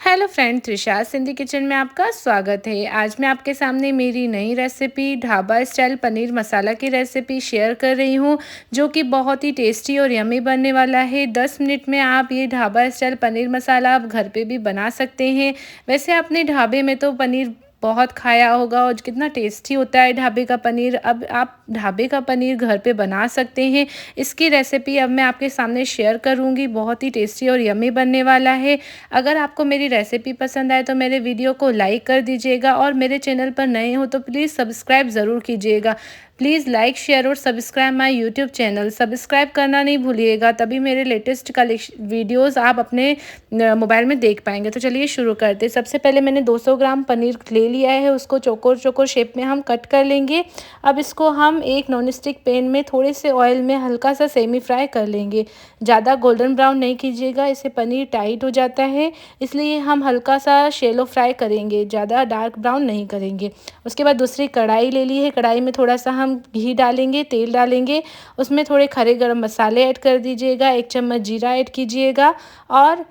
Hello friend, Trisha Sindhi kitchen में आपका स्वागत है। आज मैं आपके सामने मेरी नई रेसिपी ढाबा स्टाइल पनीर मसाला की रेसिपी शेयर कर रही हूँ, जो कि बहुत ही टेस्टी और यमी बनने वाला है। 10 मिनट में आप ये ढाबा स्टाइल पनीर मसाला आप घर पे भी बना सकते हैं। वैसे आपने ढाबे में तो पनीर बहुत खाया होगा और कितना टेस्टी होता है ढाबे का पनीर। अब आप ढाबे का पनीर घर पे बना सकते हैं। इसकी रेसिपी अब मैं आपके सामने शेयर करूंगी। बहुत ही टेस्टी और यमी बनने वाला है। अगर आपको मेरी रेसिपी पसंद आए तो मेरे वीडियो को लाइक कर दीजिएगा और मेरे चैनल पर नए हो तो प्लीज़ सब्सक्राइब ज़रूर कीजिएगा। प्लीज़ लाइक शेयर और subscribe my YouTube channel. Subscribe करना नहीं भूलिएगा, तभी मेरे लेटेस्ट वीडियोस आप अपने मोबाइल में देख पाएंगे। तो चलिए शुरू करते हैं। सबसे पहले मैंने 200 ग्राम पनीर ले लिया है, उसको चौकोर चौकोर शेप में हम कट कर लेंगे। अब इसको हम एक नॉन स्टिक पैन में थोड़े से ऑयल में हल्का सा सेमी फ्राई कर लेंगे। ज़्यादा गोल्डन ब्राउन नहीं कीजिएगा, इससे पनीर टाइट हो जाता है, इसलिए हम हल्का सा शैलो फ्राई करेंगे, ज़्यादा डार्क ब्राउन नहीं करेंगे। उसके बाद दूसरी कढ़ाई ले ली है। कढ़ाई में थोड़ा सा हम घी डालेंगे, तेल डालेंगे, उसमें थोड़े खड़े गरम मसाले ऐड कर दीजिएगा, 1 चम्मच जीरा ऐड कीजिएगा और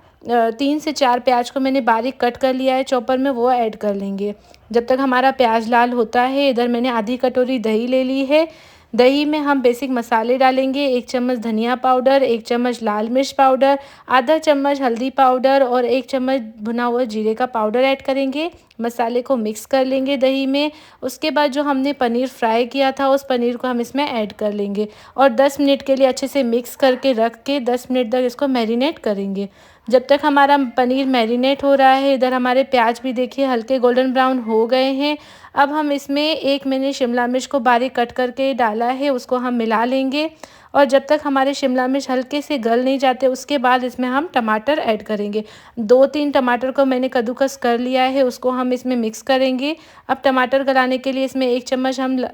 3 से 4 प्याज को मैंने बारीक कट कर लिया है चॉपर में, वो ऐड कर लेंगे। जब तक हमारा प्याज लाल होता है, इधर मैंने आधी कटोरी दही ले ली है। दही में हम बेसिक मसाले डालेंगे, 1 चम्मच धनिया पाउडर, 1 चम्मच लाल मिर्च पाउडर, आधा चम्मच हल्दी पाउडर और 1 चम्मच भुना हुआ जीरे का पाउडर ऐड करेंगे। मसाले को मिक्स कर लेंगे दही में। उसके बाद जो हमने पनीर फ्राई किया था, उस पनीर को हम इसमें ऐड कर लेंगे और 10 मिनट के लिए अच्छे से मिक्स करके रख के 10 मिनट तक इसको मैरिनेट करेंगे। जब तक हमारा पनीर मैरिनेट हो रहा है, इधर हमारे प्याज भी देखिए हल्के गोल्डन ब्राउन हो गए हैं। अब हम इसमें एक मैंने शिमला मिर्च को बारीक कट करके डाला है, उसको हम मिला लेंगे और जब तक हमारे शिमला मिर्च हल्के से गल नहीं जाते, उसके बाद इसमें हम टमाटर ऐड करेंगे। 2-3 टमाटर को मैंने कद्दूकस कर लिया है, उसको हम इसमें मिक्स करेंगे। अब टमाटर गलाने के लिए इसमें 1 चम्मच हम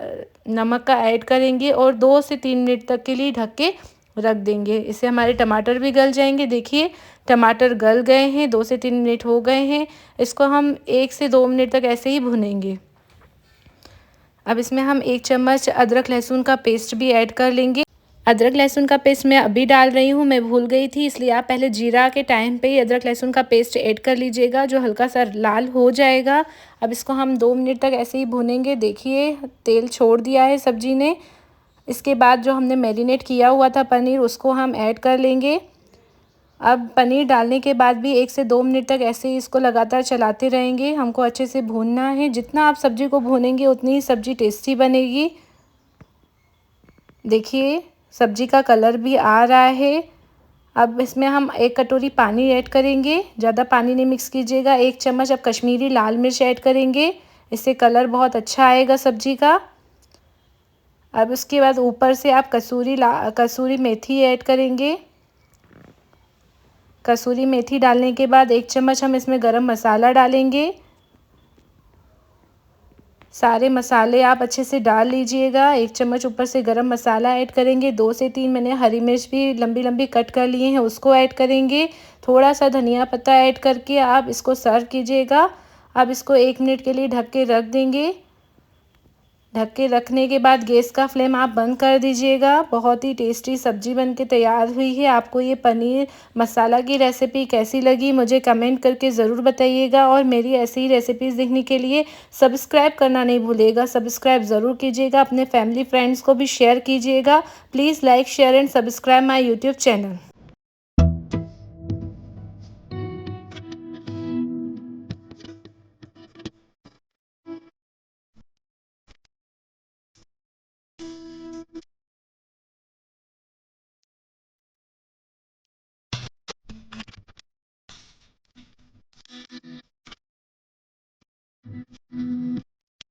नमक का ऐड करेंगे और 2 से 3 मिनट तक के लिए ढक के रख देंगे। इससे हमारे टमाटर भी गल जाएंगे। देखिए टमाटर गल गए हैं, 2 से 3 मिनट हो गए हैं। इसको हम 1 से 2 मिनट तक ऐसे ही भुनेंगे। अब इसमें हम 1 चम्मच अदरक लहसुन का पेस्ट भी ऐड कर लेंगे। अदरक लहसुन का पेस्ट मैं अभी डाल रही हूँ, मैं भूल गई थी, इसलिए आप पहले जीरा के टाइम पे ही अदरक लहसुन का पेस्ट ऐड कर लीजिएगा, जो हल्का सा लाल हो जाएगा। अब इसको हम 2 मिनट तक ऐसे ही भुनेंगे। देखिए तेल छोड़ दिया है सब्जी ने। इसके बाद जो हमने मैरिनेट किया हुआ था पनीर, उसको हम ऐड कर लेंगे। अब पनीर डालने के बाद भी 1 से 2 मिनट तक ऐसे ही इसको लगातार चलाते रहेंगे। हमको अच्छे से भूनना है। जितना आप सब्जी को भूनेंगे उतनी ही सब्जी टेस्टी बनेगी। देखिए सब्जी का कलर भी आ रहा है। अब इसमें हम 1 कटोरी पानी ऐड करेंगे, ज़्यादा पानी नहीं मिक्स कीजिएगा। 1 चम्मच अब कश्मीरी लाल मिर्च ऐड करेंगे, इससे कलर बहुत अच्छा आएगा सब्जी का। अब उसके बाद ऊपर से आप कसूरी मेथी ऐड करेंगे। कसूरी मेथी डालने के बाद 1 चम्मच हम इसमें गरम मसाला डालेंगे। सारे मसाले आप अच्छे से डाल लीजिएगा। 1 चम्मच ऊपर से गरम मसाला ऐड करेंगे। 2 से 3 मैंने हरी मिर्च भी लंबी लंबी कट कर लिए हैं, उसको ऐड करेंगे। थोड़ा सा धनिया पत्ता ऐड करके आप इसको सर्व कीजिएगा। अब इसको 1 मिनट के लिए ढक के रख देंगे। ढक के रखने के बाद गैस का फ्लेम आप बंद कर दीजिएगा। बहुत ही टेस्टी सब्जी बन के तैयार हुई है। आपको ये पनीर मसाला की रेसिपी कैसी लगी मुझे कमेंट करके ज़रूर बताइएगा और मेरी ऐसी ही रेसिपीज़ देखने के लिए सब्सक्राइब करना नहीं भूलिएगा। सब्सक्राइब ज़रूर कीजिएगा, अपने फैमिली फ्रेंड्स को भी शेयर कीजिएगा। Please like share and subscribe my YouTube channel.